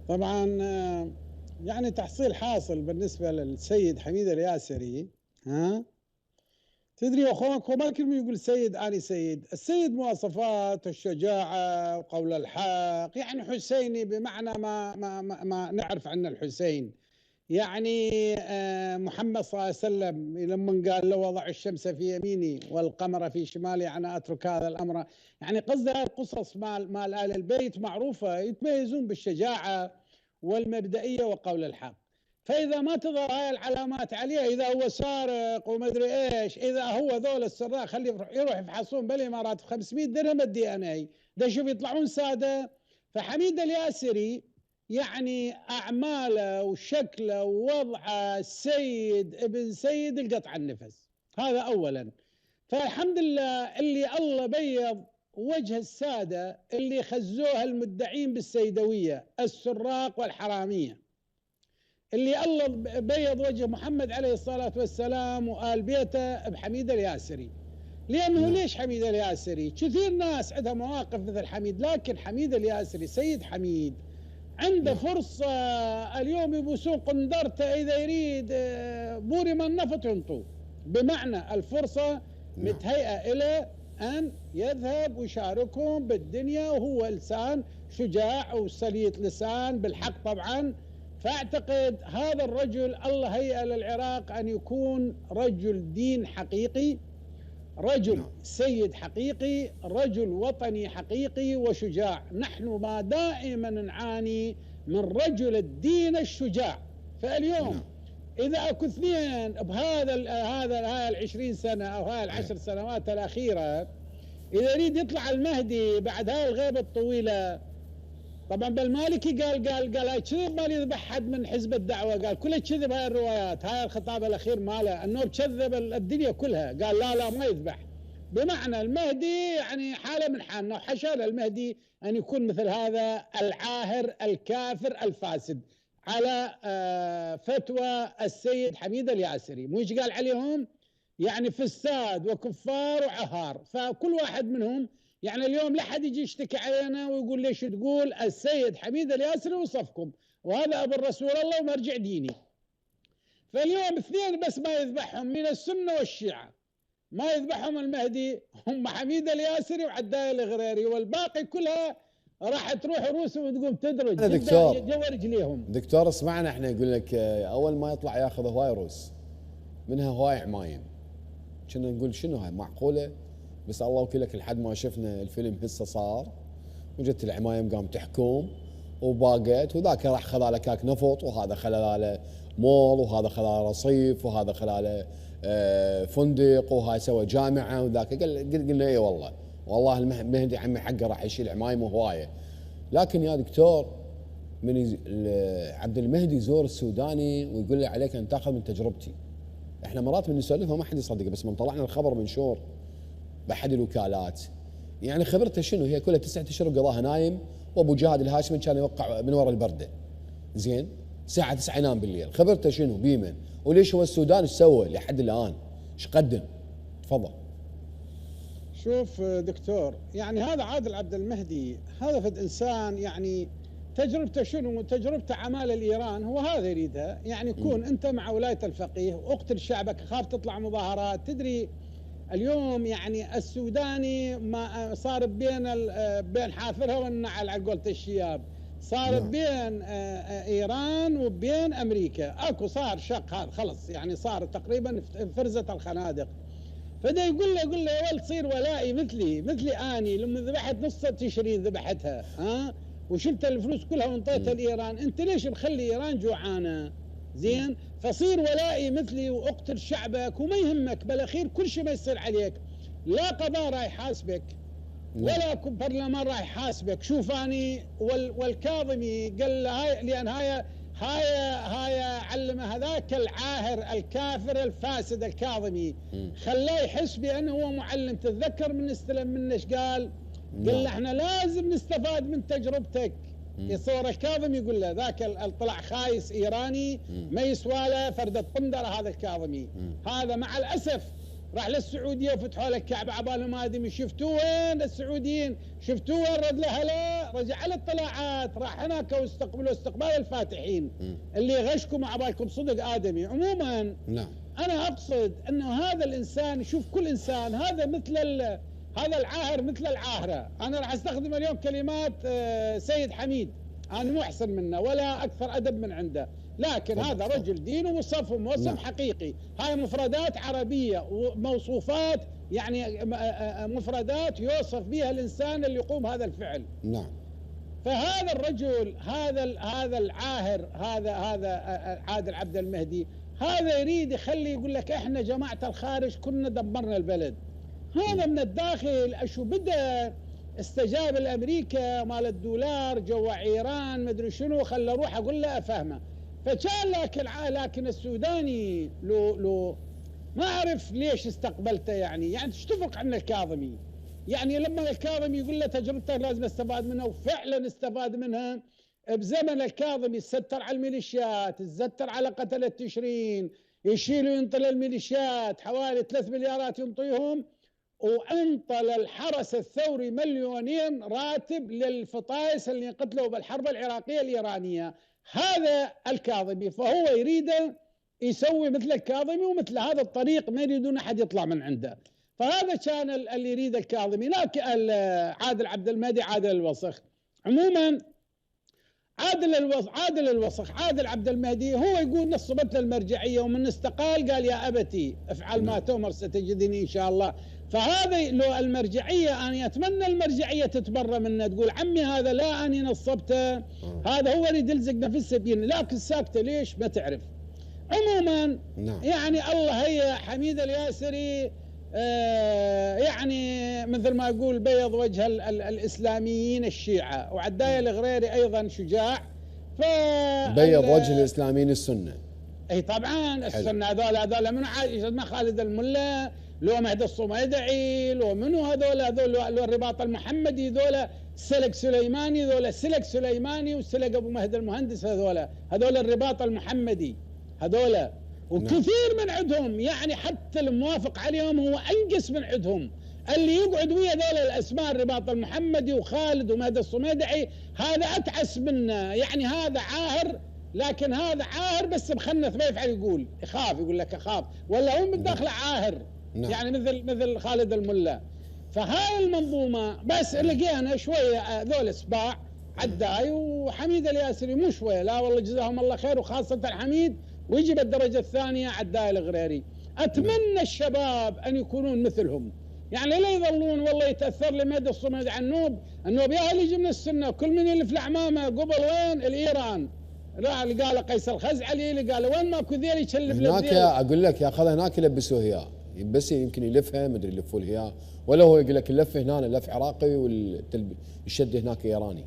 طبعا يعني تحصيل حاصل بالنسبة للسيد حميد الياسري. ها تدري اخوك، هو ما كل من يقول سيد اني سيد. السيد مواصفات الشجاعة وقول الحق، يعني حسيني بمعنى ما نعرف عن الحسين. يعني محمد صلى الله عليه وسلم لما قال لو وضع الشمس في يميني والقمر في شمالي أنا أترك هذا الأمر. يعني قصد هذه القصص مال آل البيت معروفة، يتميزون بالشجاعة والمبدئية وقول الحق. فإذا ما تظهر هاي العلامات عليه، إذا هو سارق وما أدري إيش، إذا هو ذول السراق خلي يروح يفحصون بالإمارات ب 500 درهم الدي ان اي، ده شوف يطلعون سادة. فحميد الياسري يعني أعماله وشكله ووضعه سيد ابن سيد القطع النفس، هذا أولا. فالحمد لله اللي الله بيض وجه السادة اللي خزوها المدعين بالسيدوية السراق والحرامية، اللي الله بيض وجه محمد عليه الصلاة والسلام وآل بيته بحميد الياسري. لأنه ليش حميد الياسري؟ كثير ناس عندها مواقف مثل حميد، لكن حميد الياسري سيد حميد عنده فرصة اليوم يبوسون قندرته إذا يريد بوري من نفط ينطوه، بمعنى الفرصة متهيئة إلى أن يذهب ويشاركهم بالدنيا، وهو إنسان شجاع وسليط لسان بالحق طبعا. فأعتقد هذا الرجل الله هيئ للعراق أن يكون رجل دين حقيقي، رجل سيد حقيقي، رجل وطني حقيقي وشجاع. نحن ما دائما نعاني من رجل الدين الشجاع. فاليوم إذا أكو اثنين هاي 20 سنة أو هاي 10 سنوات الأخيرة، إذا يريد يطلع المهدي بعد هاي الغيبة الطويلة، طبعا بالمالكي قال هاي كذب، ما يذبح حد من حزب الدعوة، قال كله كذب هاي الروايات، هاي الخطاب الأخير ماله أنه كذب الدنيا كلها، قال لا ما يذبح. بمعنى المهدي يعني حالة من حالنا، وحشا المهدي أن يكون مثل هذا العاهر الكافر الفاسد على فتوى السيد حميد الياسري. مو ايش قال عليهم؟ يعني فساد وكفار وعهار. فكل واحد منهم يعني اليوم لا حد يجي يشتكي علينا ويقول ليش تقول السيد حميد الياسري وصفكم، وهذا ابو الرسول الله ومرجع ديني. فاليوم اثنين بس ما يذبحهم من السنه والشيعه، ما يذبحهم المهدي، هم حميد الياسري وعداي الغريري، والباقي كلها راح تروح روسهم وتقوم تدرج دكتور جوا رجليهم. دكتور اسمعنا، احنا يقول لك اول ما يطلع ياخذ هواي روس، منها هواي عمايم. كنا نقول شنو هاي معقوله؟ بس الله وكيلك لحد ما شفنا الفيلم هسه صار، وجت العمايم قام تحكم وباقت، وذاك راح خذ كاك نفط، وهذا خلاله مول، وهذا خلاله رصيف، وهذا خلاله فندق، وهاي سوى جامعه، وذاك قلنا اي والله المهدي عمي حقه راح يشيل عمايم وهوايه. لكن يا دكتور من عبد المهدي يزور السوداني ويقول لي عليك ان تاخذ من تجربتي. احنا مرات من نسولفها ما حد يصدق، بس من طلعنا الخبر منشور باحد الوكالات، يعني خبرته شنو؟ هي كلها 9 اشهر قضاها نايم، وابو جهاد الهاشمي كان يوقع من وراء البرده. زين الساعه 9 ينام بالليل، خبرته شنو؟ بيمن؟ وليش هو السودان ايش سوى لحد الان؟ ايش قدم؟ تفضل. شوف دكتور، يعني هذا عادل عبد المهدي هذا فد انسان يعني تجربته شنو؟ تجربته عمال الايران، هو هذا يريدها، يعني يكون انت مع ولايه الفقيه واقتل شعبك، خاف تطلع مظاهرات. تدري اليوم يعني السوداني ما صار بين حافرها والنعل على قولة الشياب، صار بين ايران وبين امريكا، اكو صار شق هذا خلص، يعني صار تقريبا فرزت الخنادق. فدا يقول له يا ولد صير ولائي مثلي اني لما ذبحت نص تشرين ذبحتها، وشلت الفلوس كلها وانطيتها لايران، انت ليش مخلي ايران جوعانه؟ زين، فصير ولائي مثلي واقتل شعبك وما يهمك، بالاخير كل شيء ما يصير عليك، لا قضاء راح يحاسبك ولا برلمان راح يحاسبك. شوف اني والكاظمي قال له هاي، لان هاي علم هذاك العاهر الكافر الفاسد الكاظمي، خلاه يحس بانه هو معلم. تتذكر من استلم منه ايش قال له احنا لازم نستفاد من تجربتك. يصور الكاظمي يقول له ذاك طلع خايس ايراني ما يسوى له فردة طندرة، هذا الكاظمي. هذا مع الاسف راح للسعوديه وفتحوا له الكعبه عبالهم ادمي. شفتوه وين السعوديين؟ شفتوه وين رد له هلا؟ رجع على الاطلاعات، راح هناك واستقبلوا استقبال الفاتحين اللي غشكم عبالكم صدق ادمي. عموما نعم انا اقصد انه هذا الانسان، شوف كل انسان هذا مثل هذا العاهر مثل العاهره. انا راح استخدم اليوم كلمات سيد حميد، انا مو احسن منه ولا اكثر ادب من عنده، لكن هذا رجل دين ووصفه موصف حقيقي. هاي مفردات عربيه وموصوفات، يعني مفردات يوصف بها الانسان اللي يقوم هذا الفعل. نعم. فهذا الرجل، هذا العاهر، هذا عادل عبد المهدي، هذا يريد يخلي يقول لك احنا جماعه الخارج كنا دمرنا البلد. هذا من الداخل اشو بدا استجاب الامريكا مال الدولار جوا ايران مدري شنو، خلى روح اقول له افهمه. فكان لكن السوداني لو ما اعرف ليش استقبلته. يعني ايش تفرق عن الكاظمي؟ يعني لما الكاظمي يقول له تجربته لازم استفاد منها، وفعلا استفاد منها. بزمن الكاظمي ستر على الميليشيات، ستر على قتلة تشرين، يشيلوا ينطل الميليشيات حوالي 3 مليارات ينطيهم، وانطل الحرس الثوري 2 مليون راتب للفطايس اللي قتلوا بالحرب العراقية الإيرانية. هذا الكاظمي، فهو يريد يسوي مثل الكاظمي ومثل هذا الطريق، ما يريدون أحد يطلع من عنده. فهذا كان اللي يريد الكاظمي. لكن عادل عبد المهدي عادل الوسخ. عموما عادل عبد المهدي هو يقول نصبت له المرجعية، ومن استقال قال يا أبتي افعل ما تؤمر ستجدني إن شاء الله. فهذا لو المرجعية، أنا أتمنى المرجعية تتبرى منه، تقول عمي هذا لا أني نصبته، هذا هو اللي يلزق نفسه بين، لكن ساكتة ليش ما تعرف. عموما يعني الله هي حميد الياسري يعني مثل ما يقول بيض وجه الإسلاميين الشيعة، وعداية الغريري أيضا شجاع. بيض وجه الإسلاميين السنة. أي طبعا السنة هذول من عايش ما خالد الملا، لو مهدي الصميدعي، لو منو هذول لو الرباط المحمدي، ذولا سلك سليماني، ذولا سلك سليماني وسلك أبو مهدي المهندس، هذول الرباط المحمدي هذول. وكثير من عندهم يعني حتى الموافق عليهم هو أنقص من عندهم. اللي يقعد ويا ذول الأسماء الرباط المحمدي وخالد ومهدي الصميدعي هذا أتعس منه. يعني هذا عاهر، لكن هذا عاهر بس مخنث ما يفعل، يقول لك أخاف، ولا هو من داخله عاهر. يعني مثل خالد الملا. فهاي المنظومة بس لقينا شوية ذول سباع عداي وحميد الياسري، مو شوية لا والله جزاهم الله خير، وخاصة حميد، ويجي بالدرجة الثانية عداي الغريري. أتمنى الشباب أن يكونون مثلهم، يعني لا يظلون والله يتأثر لمدى الصمد عن النوب يا اللي يجي من السنة كل من يلف العمامة قبل وين الإيران، لا اللي قال قيس الخزعلي، اللي قال وين ماكو ذيل يشلف هناك اقول لك ياخذ هناك يلبسوه اياه، بس يمكن يلفها، ما ادري يلفوا له اياه، ولا هو يقول لك اللف هنا لف عراقي والشد هناك ايراني.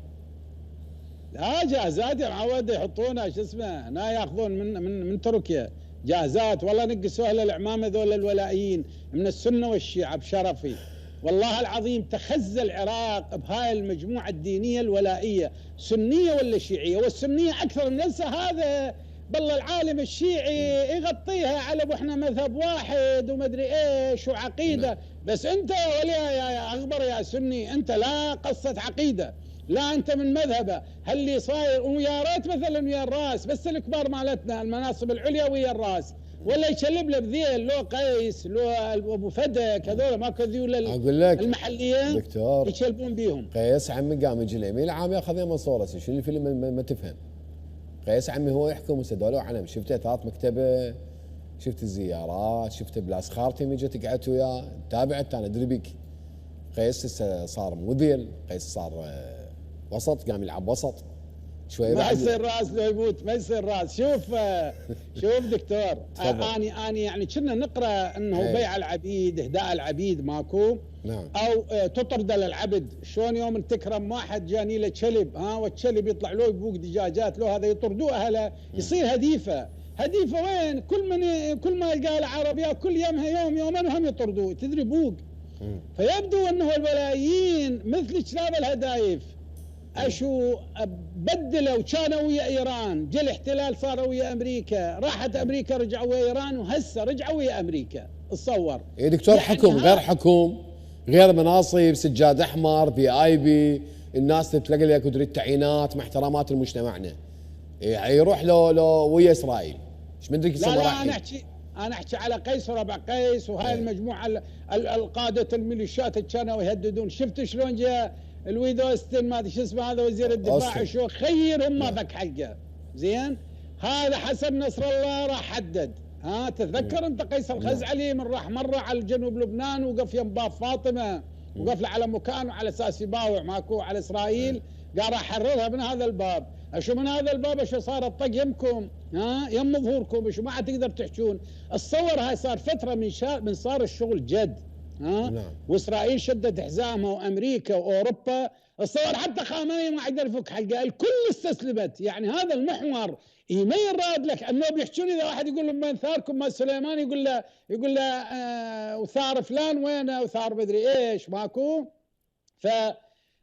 لا جاهزات يا معود يحطونها شو اسمه هنا، ياخذون من تركيا جاهزات، والله نقصوها للعمامه ذول الولائيين من السنه والشيعه بشرفي. والله العظيم تخزى العراق بهاي المجموعه الدينيه الولائيه، سنيه ولا شيعيه، والسنيه اكثر من نفسها. هذا بالله العالم الشيعي يغطيها على ابو احنا مذهب واحد وما ادري ايش وعقيده. بس انت يا اخبر يا سني، انت لا قصه عقيده، لا انت من مذهبه. اللي صاير ويا ريت مثلا ويا الراس، بس الكبار مالتنا المناصب العليا ويا الراس، ولا يشلب له بذيل، لو قيس لو ابو فدك، هذول ماكو ذيول المحليين دكتور يشلبون بيهم. قيس عمي قام يجي اليمين العام ياخذ يمين صوره، شو الفيلم ما تفهم. قيس عمي هو يحكم وسدوا علم، شفته 3 مكتبه، شفت الزيارات، شفته بالاسخارتي يجي تقعد وياه، تابعت انا ادري بيك. قيس صار مذيل، قيس صار وسط، قام يلعب وسط شويه. ما يصير راس لو يموت، ما يصير راس. شوف دكتور، اني يعني كنا نقرا انه بيع العبيد، اهداء العبيد ماكو. نعم. او تطرد للعبد. شلون يوم تكرم واحد جاني له كلب، والكلب يطلع له يبوق دجاجات له، هذا يطردوه اهله، يصير هديفه وين؟ كل ما يلقى العربيه كل يومها يومين وهم يطردوه، تدري بوق. فيبدو انه الولايين مثل كلاب الهدايف، اشو بدلوا كانوا ويا ايران، جا الاحتلال صاروا ويا امريكا، راحت امريكا رجعوا ويا ايران، وهسه رجعوا ويا امريكا. تصور يا دكتور يعني حكم غير حكم، غير مناصب، سجاد احمر، VIP، الناس تتلقى لك تريد تعيينات مع احترامات لمجتمعنا، يروح لو ويا اسرائيل. ايش مدري لا لا، انا احكي على قيس وربع قيس وهاي المجموعه القاده الميليشيات اللي كانوا يهددون. شفت شلون جاء الويدو اوستن ما ادري شو اسمه هذا وزير الدفاع، شو خيرهم ما بك حقه. زين، هذا حسن نصر الله راح حدد. تتذكر انت قيس الخزعلي من راح مره على جنوب لبنان وقف يم باب فاطمه، وقف له على مكانه على اساس يباوع ماكو على اسرائيل، قال راح احررها من هذا الباب. اشو من هذا الباب اشو صار الطق يمكم، يم ظهوركم، اشو ما عاد تقدر تحجون. الصور هاي صار فتره من صار الشغل جد. نعم. واسرائيل شدت حزامها وامريكا واوروبا. الصور حتى خامنئي ما عاد يفك حقه، الكل استسلمت. يعني هذا المحور ما يراد لك انه بيحكون. اذا واحد يقول لهم وين ثاركم ما سليمان، يقول له وثار فلان وينه، وثار مدري ايش ماكو. ف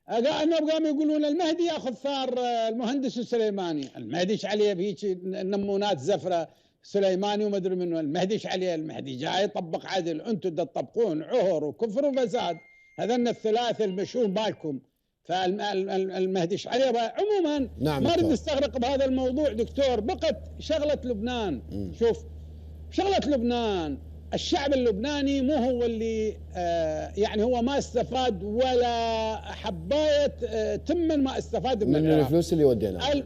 انهم قاموا يقولون المهدي ياخذ ثار المهندس السليماني. المهدي ايش عليه بهيك نمونات زفره سليماني وما ادري منه. المهدي ايش عليه؟ المهدي جاي يطبق عدل، انتم تطبقون عهر وكفر وفساد. هذن الثلاثه المشؤوم بالكم. فالمهدي ايش عليه؟ عموما نعم ما اريد نستغرق بهذا الموضوع دكتور. بقت شغله لبنان. شوف شغله لبنان، الشعب اللبناني مو هو اللي يعني هو ما استفاد ولا حبايه تمن ما استفاد من الفلوس اللي وديناها.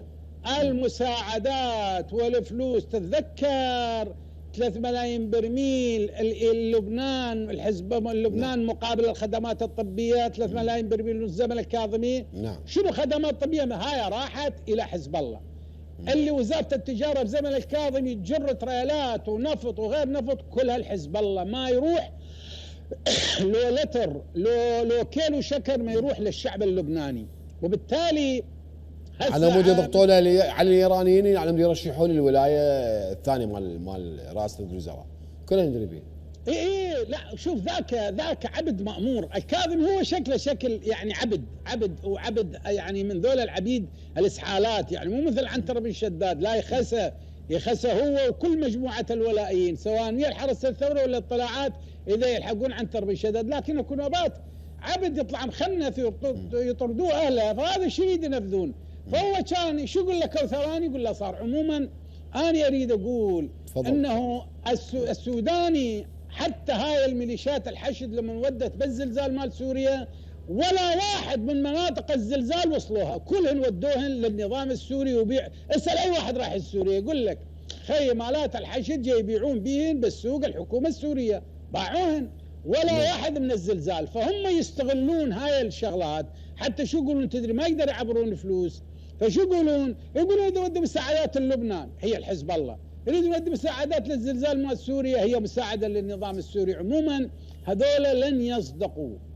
المساعدات والفلوس، تتذكر 3 ملايين برميل لبنان، الحزب لبنان مقابل الخدمات الطبيه 3 ملايين برميل من الزمن الكاظمي. نعم. شنو خدمات طبيه؟ هاي راحت الى حزب الله. اللي وزاره التجاره بزمن الكاظمي تجر تريلات ونفط وغير نفط كلها الحزب الله، ما يروح لو لتر لو كيلو شكر ما يروح للشعب اللبناني. وبالتالي على مود يضغطوا على الايرانيين على مود يرشحون الولايه الثانيه مال رئاسه الوزراء، كلنا ندري به. اي لا شوف ذاك عبد مأمور. الكاظم هو شكله شكل يعني عبد يعني من ذول العبيد الاسحالات، يعني مو مثل عنتر بن شداد، لا يخسى هو وكل مجموعه الولائيين سواء ويا الحرس الثوري ولا الطلاعات اذا يلحقون عنتر بن شداد. لكن اكو نوبات عبد يطلع مخنث يطردوه اهله، فهذا الشيء ينفذون. فهو كان شو يقول لك ثواني يقول له صار. عموما انا اريد اقول انه السوداني حتى هاي الميليشيات الحشد لما ودت بالزلزال مال سوريا ولا واحد من مناطق الزلزال وصلوها، كلهن ودوهن للنظام السوري. وبيع اسال اي واحد راح سوريا يقول لك خي مالات الحشد جاي يبيعون بيهن بالسوق الحكومه السوريه باعوهن ولا واحد من الزلزال. فهم يستغلون هاي الشغلات حتى شو يقولون تدري ما يقدر يعبرون فلوس. فشو يقولون يودوا مساعدات للبنان هي الحزب الله، يريدوا يودوا مساعدات للزلزال مال سوريا هي مساعده للنظام السوري. عموما هذول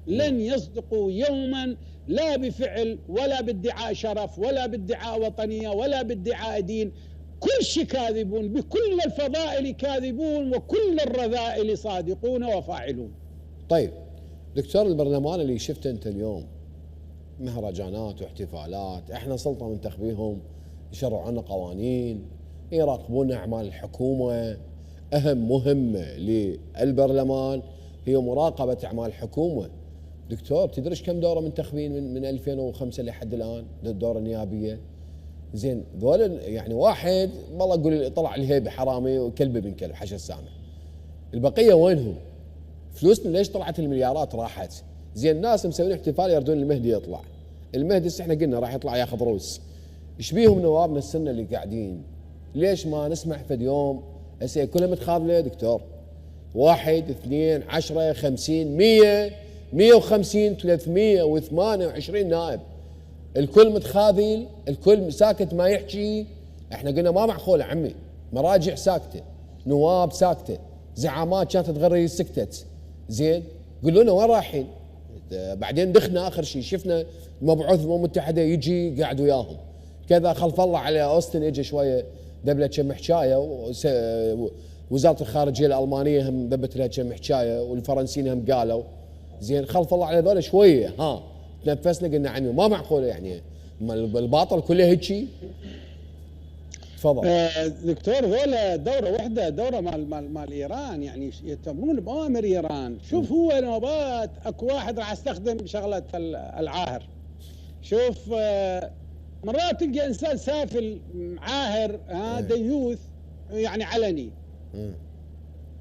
لن يصدقوا يوما، لا بفعل ولا بادعاء شرف ولا بادعاء وطنيه ولا بادعاء دين. كل شيء كاذبون، بكل الفضائل كاذبون، وكل الرذائل صادقون وفاعلون. طيب دكتور، البرلمان اللي شفته انت اليوم مهرجانات واحتفالات، احنا سلطه منتخبيهم يشرعوا عنا قوانين، يراقبون اعمال الحكومه. اهم مهمه للبرلمان هي مراقبه اعمال الحكومه. دكتور تدري كم دوره منتخبين من 2005 لحد الان الدوره النيابيه؟ زين ذول يعني واحد والله يقول طلع الهيبه حرامي وكلب ابن كلب حشر سامع. البقيه وينهم؟ فلوسنا ليش طلعت المليارات راحت؟ زين الناس مسوين احتفال يردون المهدي يطلع. المهدي احنا قلنا راح يطلع ياخذ روس. ايش بيهم نوابنا السنه اللي قاعدين؟ ليش ما نسمع فد يوم هسه كلها متخاذله دكتور؟ 1 2 10 50 100 150 328 نائب، الكل متخاذل، الكل ساكت ما يحكي. احنا قلنا ما معقول عمي، مراجع ساكته، نواب ساكته، زعامات كانت تغري سكتت. زين قولوا لنا وين رايحين؟ بعدين دخنا اخر شيء شفنا مبعوث الامم المتحده يجي قاعد وياهم كذا. خلف الله على اوستن اجى شويه دبله كم حكايه، وزاره الخارجيه الالمانيه هم ذبت لها كم حكايه، والفرنسيين هم قالوا. زين خلف الله على ذولا شويه تنفسنا قلنا عمي ما معقوله يعني الباطل كله هيك. تفضل. دكتور، ذولا دوره واحده، دوره مال ايران، يعني يتمرون باوامر ايران. شوف هو نوبات اكو واحد راح استخدم شغله العاهر. شوف مرات تلقى انسان سافل عاهر ديوث يعني علني،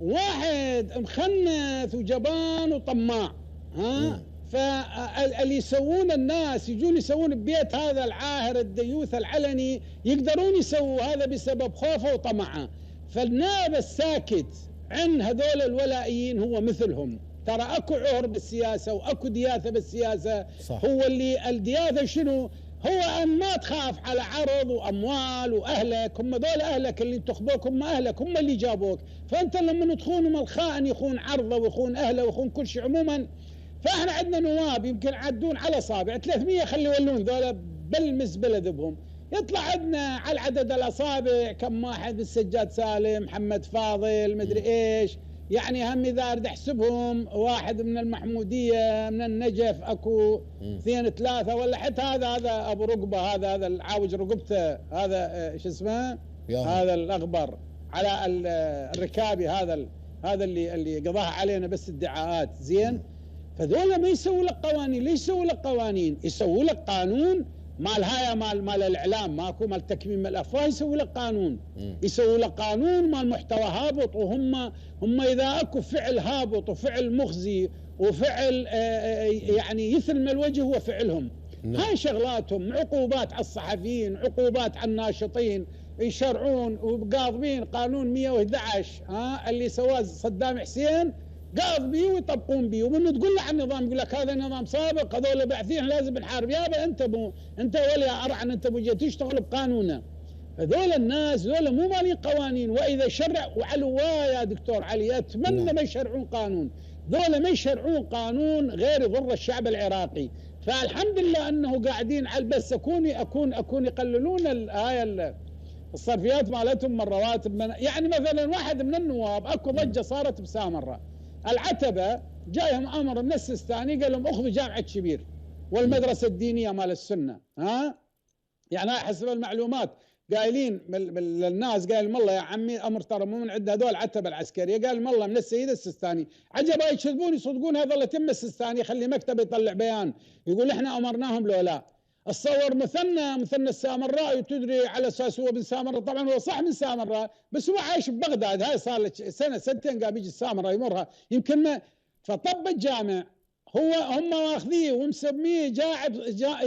واحد مخنث وجبان وطماع فاللي يسوون الناس يجون يسوون ببيت هذا العاهر الديوث العلني يقدرون يسووا هذا بسبب خوفه وطمعه. فالنائب الساكت عن هذول الولائيين هو مثلهم. ترى اكو عهر بالسياسه واكو دياثه بالسياسه. صح. هو اللي الدياثه شنو؟ هو ان ما تخاف على عرض واموال واهلك. هم ذول اهلك اللي انتخبوك، هم اهلك، هم اللي جابوك. فانت لما تخونهم الخائن يخون عرضه ويخون اهله ويخون كل شيء. عموما فاحنا عندنا نواب يمكن عدون على اصابع 300 خلي يولون ذولا بالمزبله ذبهم. يطلع عندنا على عدد الاصابع كم واحد؟ السجاد سالم، محمد فاضل، مدري ايش. يعني هم اذا اريد احسبهم واحد من المحموديه، من النجف اكو 2 3 ولا حتى هذا ابو رقبه، هذا العاوج رقبته، هذا شو اسمه؟ هذا الاغبر على الركابي، هذا اللي قضاها علينا بس ادعاءات. زين. فذولا ما يسووا لك قوانين. ليش يسووا لك قوانين؟ يسووا لك قانون مال هاي مال الاعلام، ماكو مال تكميم الافواه. يسووا لك قانون، يسووا لك قانون مال محتوى هابط. وهم اذا اكو فعل هابط وفعل مخزي وفعل يعني يثلم الوجه هو فعلهم. هاي شغلاتهم. عقوبات على الصحفيين، عقوبات على الناشطين، يشرعون وقاضبين قانون 111 اللي سواه صدام حسين قاض بيه ويطبقون بيه. ومن تقول له عن النظام يقول لك هذا نظام سابق، هذول باعثين لازم نحارب. يابا انت ولي ارعن، انت بو تشتغل بقانونه. هذول الناس ذولا مو مالين قوانين. واذا شرع وعلوا يا دكتور علي اتمنى ما يشرعون قانون. ذولا ما يشرعون قانون غير يضر الشعب العراقي. فالحمد لله انه قاعدين على بس اكون يقللون هاي الصرفيات مالتهم من رواتب. يعني مثلا واحد من النواب اكو ضجه صارت بسامره العتبه، جايهم امر من السيستاني قال لهم اخذوا جامعه شبير والمدرسه الدينيه مال السنه. يعني حسب المعلومات قايلين للناس، قال والله يا عمي امر ترى مو من عند هذول العتبه العسكريه، قال والله من السيد السيستاني. عجبا يكذبون يصدقون هذا اللي تم السيستاني يخلي مكتب يطلع بيان يقول احنا امرناهم لو لا. اتصور مثنى السامراء، وتدري على اساس هو من سامراء. طبعا هو صح من سامراء بس هو عايش ببغداد. هاي صار له سنه سنتين قام يجي السامراء يمرها يمكن ما. فطب الجامع هم ماخذيه ومسميه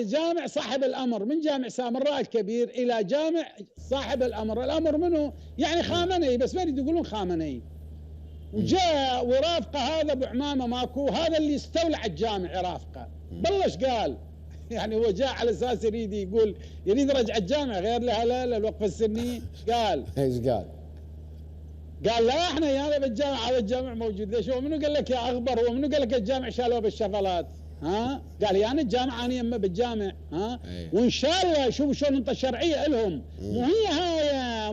جامع صاحب الامر، من جامع سامراء الكبير الى جامع صاحب الامر. الامر منه يعني خامنئي، بس ما يريد يقولون خامنئي. وجاء ورافقه هذا ابو عمامه ماكو، هذا اللي استولى الجامع يرافقه. بلش قال يعني هو جاء على اساس يريد يرجع الجامع غير لها لا الوقف السني. قال ايش قال؟ قال لا احنا يانا بالجامع، هذا الجامع موجود. ليش؟ هو منو قال لك يا اخبر؟ هو منو قال لك الجامع شالوه بالشغلات؟ قال يعني الجامع انا يمه بالجامع. وان شاء الله شوفوا شلون انت الشرعيه لهم.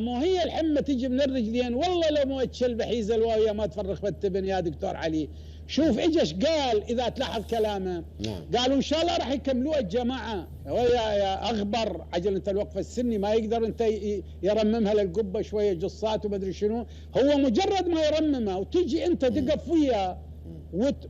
مو هي الحمه تجي من الرجلين. والله لو مو تشل بحيز الواويه ما تفرخ بالتبن يا دكتور علي. شوف اجش قال اذا تلاحظ كلامه. قالوا ان شاء الله راح يكملوها الجماعه. يا اخبر عجل انت الوقف السني ما يقدر انت يرممها للقبه شويه جصات وما ادري شنو. هو مجرد ما يرممها وتجي انت تقف وياه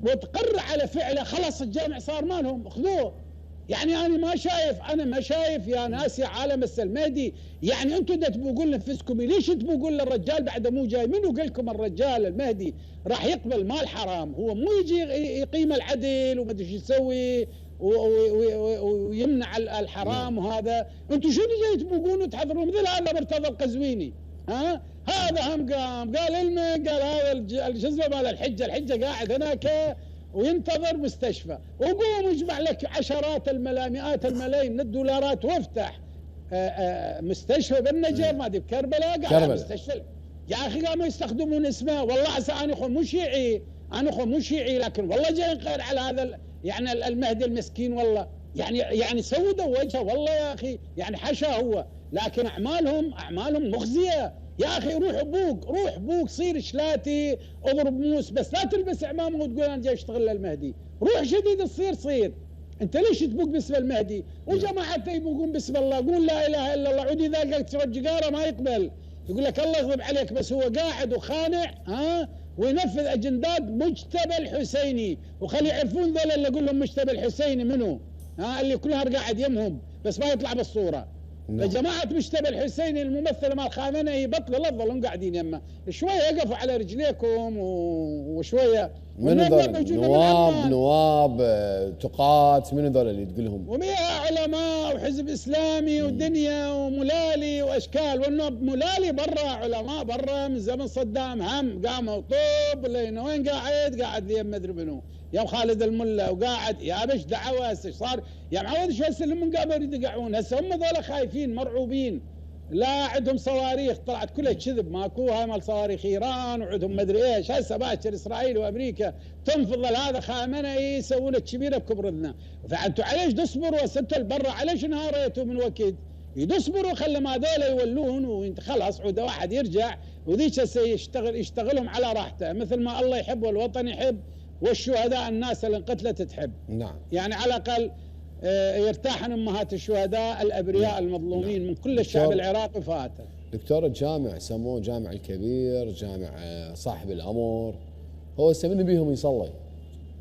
وتقر على فعله خلاص الجامع صار مالهم اخذوه. يعني انا ما شايف يا ناس يا عالم المهدي. يعني انتم تبقون نفسكم ليش تبقون للرجال بعد مو جاي؟ منو قال لكم الرجال المهدي راح يقبل مال حرام؟ هو مو يجي يقيم العدل وما ادري ايش يسوي ويمنع الحرام. وهذا انتم شنو جاي تبقون وتحضرون مثل هذا مرتضى القزويني. هذا هم قال قال هذا شو اسمه مال الحجه قاعد هناك وينتظر مستشفى. وقوم يجمع لك عشرات مئات الملايين من الدولارات وافتح مستشفى بالنجف ما ادري بكربلاء قاعد مستشفى. يا اخي قاموا يستخدمون اسمه. والله عسى انا اخو مو شيعي لكن والله جاي غير على هذا يعني المهدي المسكين. والله يعني سودوا وجهه والله يا اخي. يعني حشا هو لكن اعمالهم مخزيه. يا اخي روح بوك صير شلاتي اضرب موس بس لا تلبس عمامه وتقول انا جاي اشتغل للمهدي. روح شديد الصير صير. انت ليش تبوق باسم المهدي؟ وجماعته يبوقون باسم الله، قول لا اله الا الله، عود اذا قلت ترجي قاره ما يقبل، يقول لك الله يغضب عليك، بس هو قاعد وخانع وينفذ اجندات مجتبى الحسيني، وخلي يعرفون ذول اللي اقول لهم مجتبى الحسيني منو، اللي كل نهار قاعد يمهم بس ما يطلع بالصوره. فجماعة مجتبى الحسيني الممثلة مال خامنئي يبطلوا لا تظلون قاعدين يمه، شوية يقفوا على رجليكم وشوية. من ذول نواب تقات، من ذول اللي تقول لهم؟ ومئة علماء وحزب اسلامي ودنيا وملالي واشكال، وانه ملالي برا، علماء برا من زمن صدام، هم قاموا طوب لين وين قاعد لي ما ادري منو، يا خالد الملا، وقاعد يا بش دعوه هسه صار يا معود شو هسه اللي من قبل يدقعون، هسه هم ذولا خايفين مرعوبين، لا عندهم صواريخ طلعت كلها كذب، ماكو هاي مال صواريخ ايران وعندهم مدري ايش، هسه باكر اسرائيل وامريكا تنفض هذا خامنئي يسوون الكبيره بكبرنا، فانتوا عليش تصبروا هسه انتوا البرا عليش انهاريتوا من وقت؟ يصبروا خلي ما هذول يولون وخلاص عود واحد يرجع، وذيك هسه يشتغلهم على راحته، مثل ما الله يحب والوطن يحب والشهداء الناس اللي انقتلت تحب. نعم. يعني على الاقل يرتاحن امهات الشهداء الابرياء المظلومين من كل الشعب العراقي فاته. دكتور الجامع سموه جامع الكبير، جامع صاحب الامر، هو هسه من بيهم يصلي؟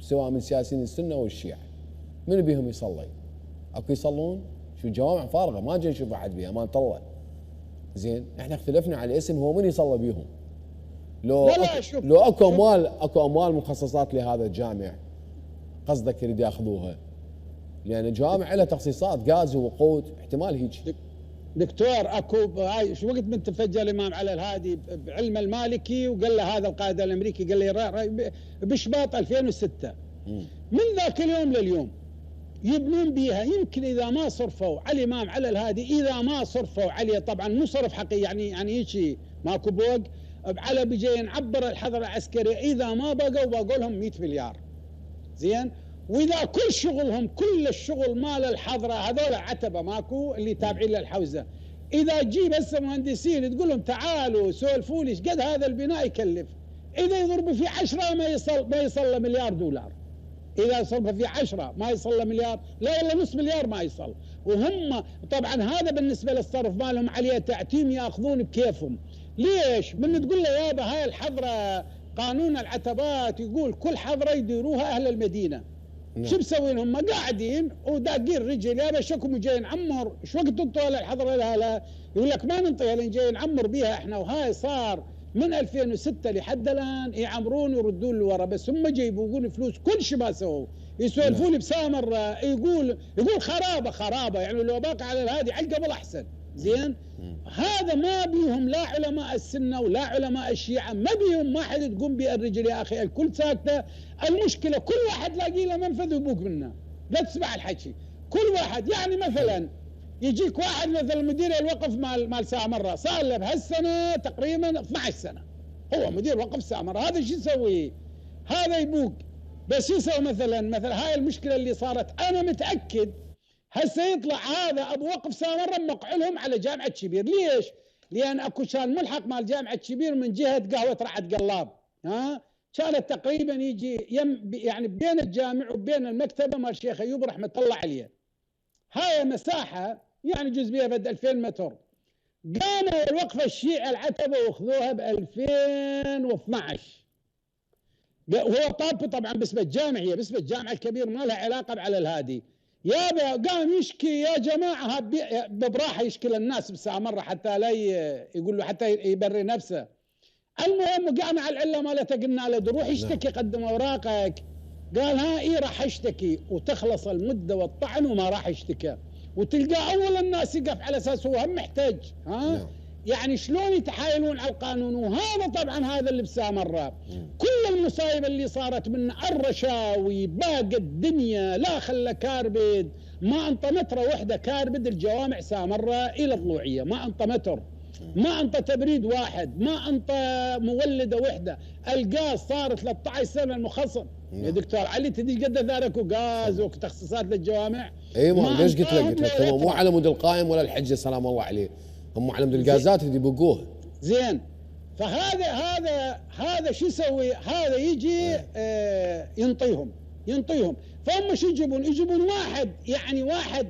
سواء من سياسيين السنه والشيعه، من بيهم يصلي؟ اكو يصلون؟ شو جوامع فارغه ما جاي نشوف احد بيها، ما طلع. زين احنا اختلفنا على الاسم، هو من يصلي بيهم؟ لو اكو اموال مخصصات لهذا الجامع قصدك يريد ياخذوها؟ لان الجوامع لها تخصيصات غاز ووقود، احتمال هيك. دكتور اكو هاي شو وقت من تفجر الامام علي الهادي بعلم المالكي وقال له هذا القائد الامريكي قال لي بشباط 2006 من ذاك اليوم لليوم يبنون بيها، يمكن اذا ما صرفوا على الامام علي الهادي، اذا ما صرفوا عليه طبعا مو صرف حقيقي، يعني هيك ماكو بوق على بيجي نعبر الحظر العسكري، اذا ما بقوا لهم 100 مليار. زين، واذا كل شغلهم كل الشغل مال الحضره هذول عتبه ماكو اللي تابعين للحوزه، اذا تجيب هسه مهندسين تقول لهم تعالوا سولفوا لي ايش قد هذا البناء يكلف، اذا يضربوا في 10 ما يصل مليار دولار، اذا صرفوا في 10 ما يصل مليار، لا الا نص مليار ما يصل، وهم طبعا هذا بالنسبه للصرف مالهم عليه تعتيم ياخذون بكيفهم. ليش؟ من تقول له يابا هاي الحضره قانون العتبات يقول كل حضره يديروها اهل المدينه. شو مسوين هم؟ قاعدين وداقين رجل يا بشكم جاي نعمر، ايش وقت انطوا الحضره لها؟ لا يقول لك ما ننطيها لين جاي نعمر بيها احنا، وهاي صار من 2006 لحد الان يعمرون ويردون لورا، بس هم يجيبون فلوس كل شيء ما سووا، يسولفون بسامر يقول خرابه يعني لو باقي على الهادي على قبل احسن. زين، هذا ما بيهم لا علماء السنه ولا علماء الشيعه، ما بيهم ما حد تقوم به الرجل يا اخي، الكل ساكته. المشكله كل واحد لاقي له منفذ يبوق منه، لا تسمع الحكي، كل واحد يعني مثلا يجيك واحد مثل مدير الوقف مال سامره صار له بهالسنه تقريبا 12 سنه هو مدير وقف سامره، هذا شو يسوي؟ هذا يبوق بس يسوي مثلا هاي المشكله اللي صارت، انا متاكد هسه يطلع هذا ابو وقف سامره موقعلهم على جامعه شبير. ليش؟ لان اكو كان ملحق مال جامعه شبير من جهه قهوه رعد قلاب، كانت تقريبا يجي يعني بين الجامع وبين المكتبه مال الشيخ ايوب رحمه الله عليه، هاي مساحه يعني جزء بها بد 2000 متر. قاموا الوقفه الشيعه العتبه واخذوها ب 2012، وهو طاب طبعا باسم الجامع، هي باسم الجامع الكبير ما لها علاقه على الهادي. يابا قام يشكي يا جماعه ببراحه يشكي للناس بسامره حتى لا يقول له حتى يبري نفسه. المهم قام على العله مالته قلنا له روح اشتكي قدم اوراقك، قال ها اي راح اشتكي، وتخلص المده والطعن وما راح يشتكى، وتلقى اول الناس يقف على اساس هو هم محتاج يعني شلون يتحايلون على القانون. وهذا طبعا هذا اللي بسامره كل المصايب اللي صارت من الرشاوي باقي الدنيا لا خلى كاربد، ما انطى متره وحده كاربد الجوامع سامره الى طلوعيه، ما انطى متر، ما انطى تبريد واحد، ما انطى مولده وحده. الغاز صار 13 سنه المخصص يا دكتور علي، تدري قد ذلك وغاز وتخصيصات للجوامع. اي ما ليش قلت لك هو مو على مود القائم ولا الحجه سلام الله عليه، هم على مود الغازات اللي بيبقوها. زين، فهذا شو يسوي؟ هذا يجي ينطيهم ينطيهم. فهم شو يجيبون؟ يجيبون واحد يعني واحد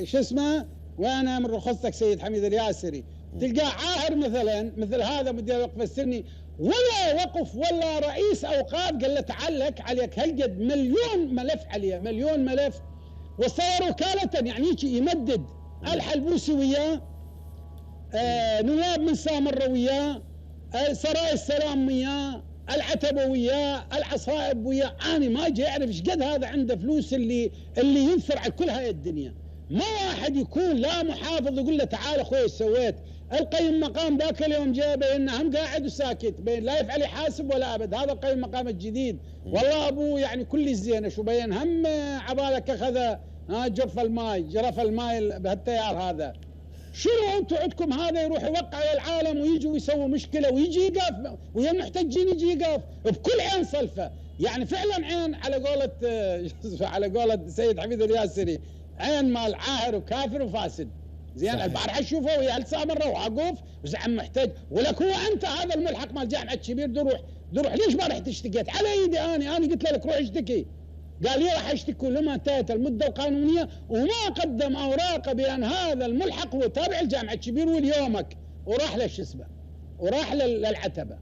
شو اسمه، وانا من رخصتك سيد حميد الياسري تلقاه عاهر مثلا مثل هذا مدير الوقف السني، ولا وقف ولا رئيس اوقاف قال له تعال لك عليك هالقد مليون ملف عليه، مليون ملف، وصار وكالة يعني يمدد الحلبوسي وياه، نواب من سامرة وياه، سراي السلام وياه، العتبة وياه، العصائب وياه. أنا ما أجي أعرف إيش قد هذا عنده فلوس اللي ينثر على كل هاي الدنيا. ما واحد يكون لا محافظ يقول له تعال أخوي إيش سويت. القيم مقام ذاك اليوم جاء إنه هم قاعد وساكت، بين لا يفعل يحاسب ولا أبد. هذا القيم مقام الجديد والله أبوه يعني كل الزينة شو بين هم عبالك أخذ جرف الماي، جرف الماي بهالتيار هذا. شنو انتم عندكم هذا يروح يوقع على العالم ويجي ويسوي مشكله ويجي يقف ويا المحتجين يجي يقف بكل عين صلفه. يعني فعلا عين على قولة سيد حميد الياسري، عين مال عاهر وكافر وفاسد. زين البارحه شوفوا ويا سامره وعقوف وزعم محتج، ولك هو انت هذا الملحق مال جامعه شبير دروح ليش ما رحت اشتكيت على ايدي؟ انا قلت لك روح اشتكي، قال لي راح اشتكي لما انتهت المده القانونيه وما قدم اوراقه بان هذا الملحق هو تابع لجامعه شبير واليومك، وراح لش اسمه وراح للعتبه.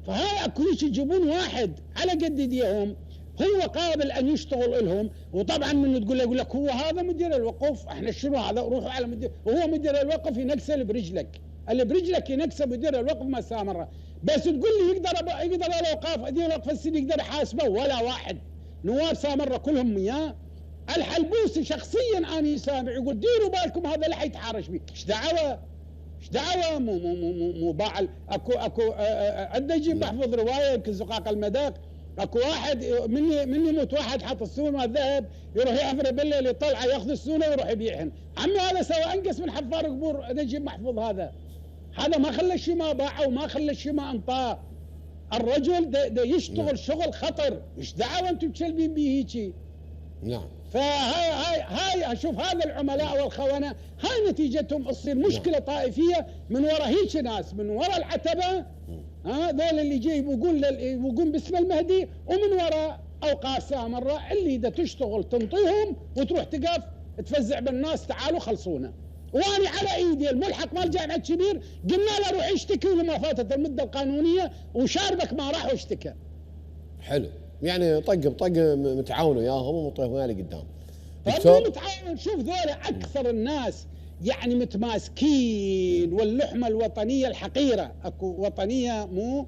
فهاي اكو يجيبون واحد على قد ايديهم هو قابل ان يشتغل لهم. وطبعا من تقول له يقول لك هو هذا مدير الوقف، احنا شنو هذا روحوا على مدير، وهو مدير الوقف ينكسل برجلك، اللي برجلك ينكسه مدير الوقف ما سامره. بس تقول لي يقدر الاوقاف مدير الوقف السني يقدر يحاسبه؟ ولا واحد. نواب سامره كلهم وياه. الحلبوسي شخصيا اني سامع يقول ديروا بالكم هذا لا حيتحارش بي. ايش دعوه؟ ايش دعوه؟ مو باع. اكو عنده يجيب محفوظ روايه يمكن زقاق المذاق. اكو واحد من يموت واحد حط السون والذهب يروح يحفره بالليل يطلعه ياخذ السونه ويروح يبيعهن. عمي هذا سوى انقص من حفار قبور نجيب محفوظ. هذا ما خلى شيء ما باعه وما خلى شيء ما انطاه. الرجل ده يشتغل شغل خطر. ايش دعوه انتم تشلبين به هيجي؟ نعم. فهاي اشوف هذا العملاء والخونه هاي نتيجتهم تصير مشكله طائفيه من وراء هيك ناس، من وراء العتبه ذول اللي جاي يقول باسم المهدي، ومن وراء اوقاف سامره اللي دا تشتغل تنطيهم وتروح تقف تفزع بالناس تعالوا خلصونا. وانا على ايدي الملحق مال جامعه شبير قلنا له روح اشتكي لما فاتت المده القانونيه وشاربك ما راح واشتكى. حلو، يعني طق بطق متعاون وياهم ومطيهم مالي قدام. دكتور متعاون. شوف ذولا اكثر الناس يعني متماسكين، واللحمه الوطنيه الحقيره اكو وطنيه مو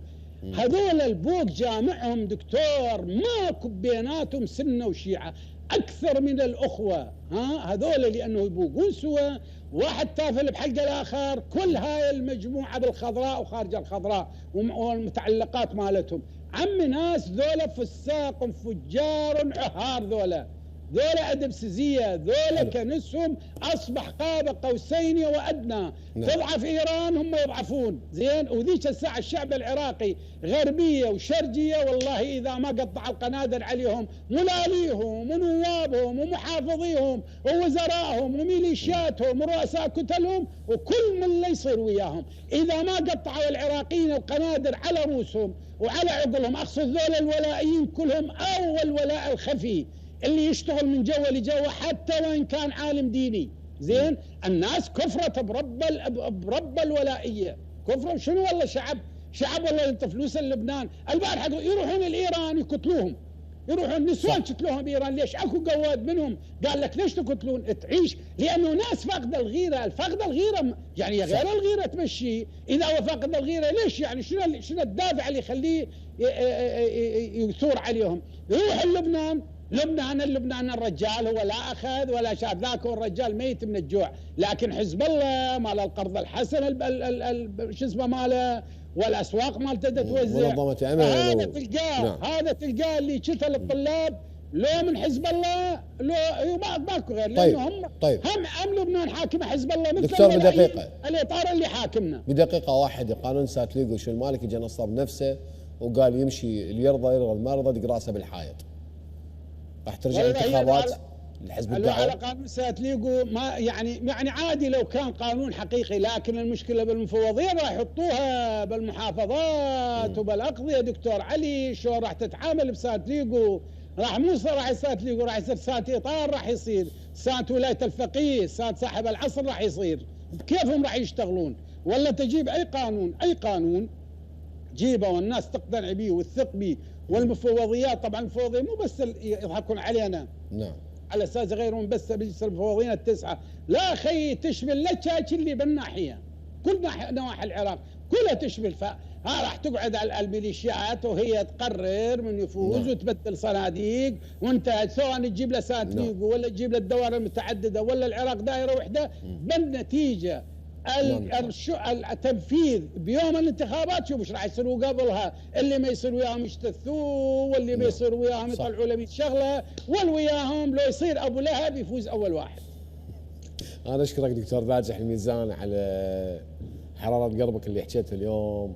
هذول البوق جامعهم دكتور ماكو بيناتهم سنه وشيعه اكثر من الاخوه. هذول لانه يبوقون سوا، واحد تافل بحلقه الاخر، كل هاي المجموعه بالخضراء وخارج الخضراء والمتعلقات مالتهم. عم ناس ذولا فساق فجار عهار، ذولا أدبسزية، ذولا كنسهم أصبح قاب قوسين وأدنى. تضعف إيران هم يضعفون. زين، وذيك الساعة الشعب العراقي غربية وشرقية والله إذا ما قطع القنادر عليهم ملاليهم ونوابهم ومحافظيهم ووزرائهم وميليشياتهم ورؤساء كتلهم وكل من اللي يصير وياهم، إذا ما قطعوا العراقيين القنادر على رؤوسهم وعلى عقلهم، أقصد ذول الولائيين كلهم أو الولاء الخفي اللي يشتغل من جوه لجوه حتى وإن كان عالم ديني. زين، الناس كفرت برب الولائية. كفروا شنو؟ والله شعب والله انت فلوس لبنان. البارحة يروحون الإيران يقتلوهم، يروحون النسوان يقتلوهم بإيران. ليش؟ اكو قواد منهم قال لك ليش تقتلون؟ تعيش لأنه ناس فاقدة الغيرة. الفقد الغيرة يعني غير الغيرة تمشي. إذا هو فاقد الغيرة ليش؟ يعني شنو الدافع اللي يخليه يثور عليهم؟ يروح لبنان الرجال هو لا أخذ ولا شاف، ذاك هو الرجال ميت من الجوع. لكن حزب الله مال القرض الحسن شو اسمه ماله والأسواق مالته توزع. هذا تلقاه هذا تلقاه اللي قتل الطلاب لو من حزب الله لو ماكو غير. لأنه هم لبنان حاكمه حزب الله مثل دكتور بدقيقة الإطار اللي حاكمنا. بدقيقة واحدة قانون ساتليقو شو المالك جا نصب نفسه وقال يمشي اللي يرضى ما يرضى دق راسه بالحائط. راح ترجع انتخابات الحزب الدعوة على قانون ساتليقو ما يعني عادي لو كان قانون حقيقي، لكن المشكلة بالمفوضية راح يحطوها بالمحافظات وبالأقضية. دكتور علي شو راح تتعامل بساتليقو؟ راح موسى راح يصير تليقو، راح يصير ساعة إطار، راح يصير ساعة ولاية الفقيه، ساعة صاحب العصر راح يصير. كيفهم راح يشتغلون؟ ولا تجيب أي قانون جيبه والناس تقتنع به وتثق به، والمفوضيات طبعا المفوضيين مو بس يضحكون علينا، نعم، على اساس غيرهم بس بيجلس المفوضين ال9، لا خي تشمل لتشاش اللي بالناحيه، كل نواحي العراق كلها تشمل. ها راح تقعد على الميليشيات وهي تقرر من يفوز، نعم، وتبدل صناديق، وانت سواء تجيب له صناديق، نعم، ولا تجيب له الدوائر المتعدده، ولا العراق دائره واحده، بالنتيجه التنفيذ بيوم الانتخابات شوف ايش راح يصيروا قبلها، اللي ما يصير وياهم يشتثوه، واللي ما يصير وياهم يطلعوا له 100 شغله، والوياهم لو يصير ابو لهب يفوز اول واحد. انا اشكرك دكتور ناجح الميزان على حراره قلبك اللي حكيته اليوم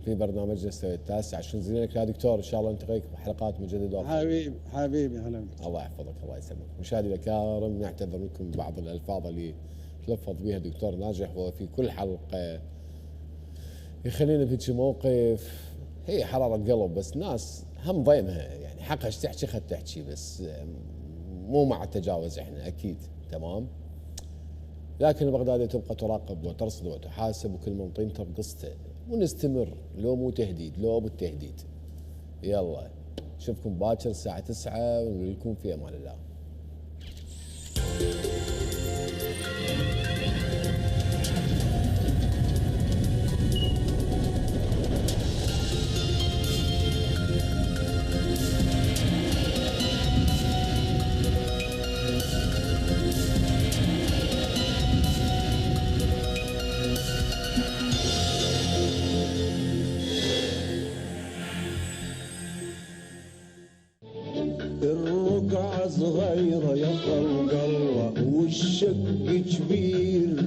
في برنامجنا السوية التاسع. شكرا جزيلا لك يا دكتور، ان شاء الله نلتقيك بحلقات مجدده. حبيبي هلا. الله يحفظك، الله يسلمك. مشاهدينا الكرام، نعتذر منكم ببعض الالفاظ اللي تلفظ بها الدكتور ناجح، وفي كل حلقه يخلينا في شي موقف هي حراره قلب، بس ناس هم ضيمها يعني حقها ايش تحكي خد تحكي، بس مو مع التجاوز احنا اكيد تمام. لكن البغدادية تبقى تراقب وترصد وتحاسب، وكل من طينته بقصته، ونستمر لو مو تهديد لو ابو التهديد. يلا نشوفكم باكر الساعة 9 ونقول لكم في امان الله. الرقعة صغيرة يا خلق الله والشق كبير،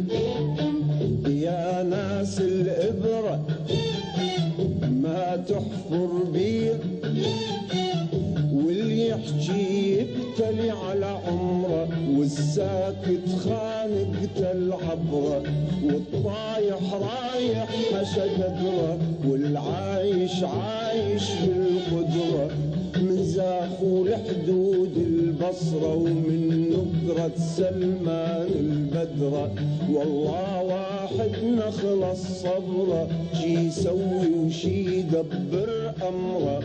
يا ناس الإبرة ما تحفر بير، واللي يحكي يبتلي على عمره، والساكت خانقته العبرة، والطايح رايح حشا قدره، والعايش عايش بالقدرة، من زاخو لحدود البصرة، ومن نقرة سلمان البدرة، والله واحد نخلص صبره، شي يسوي وشي يدبر أمره.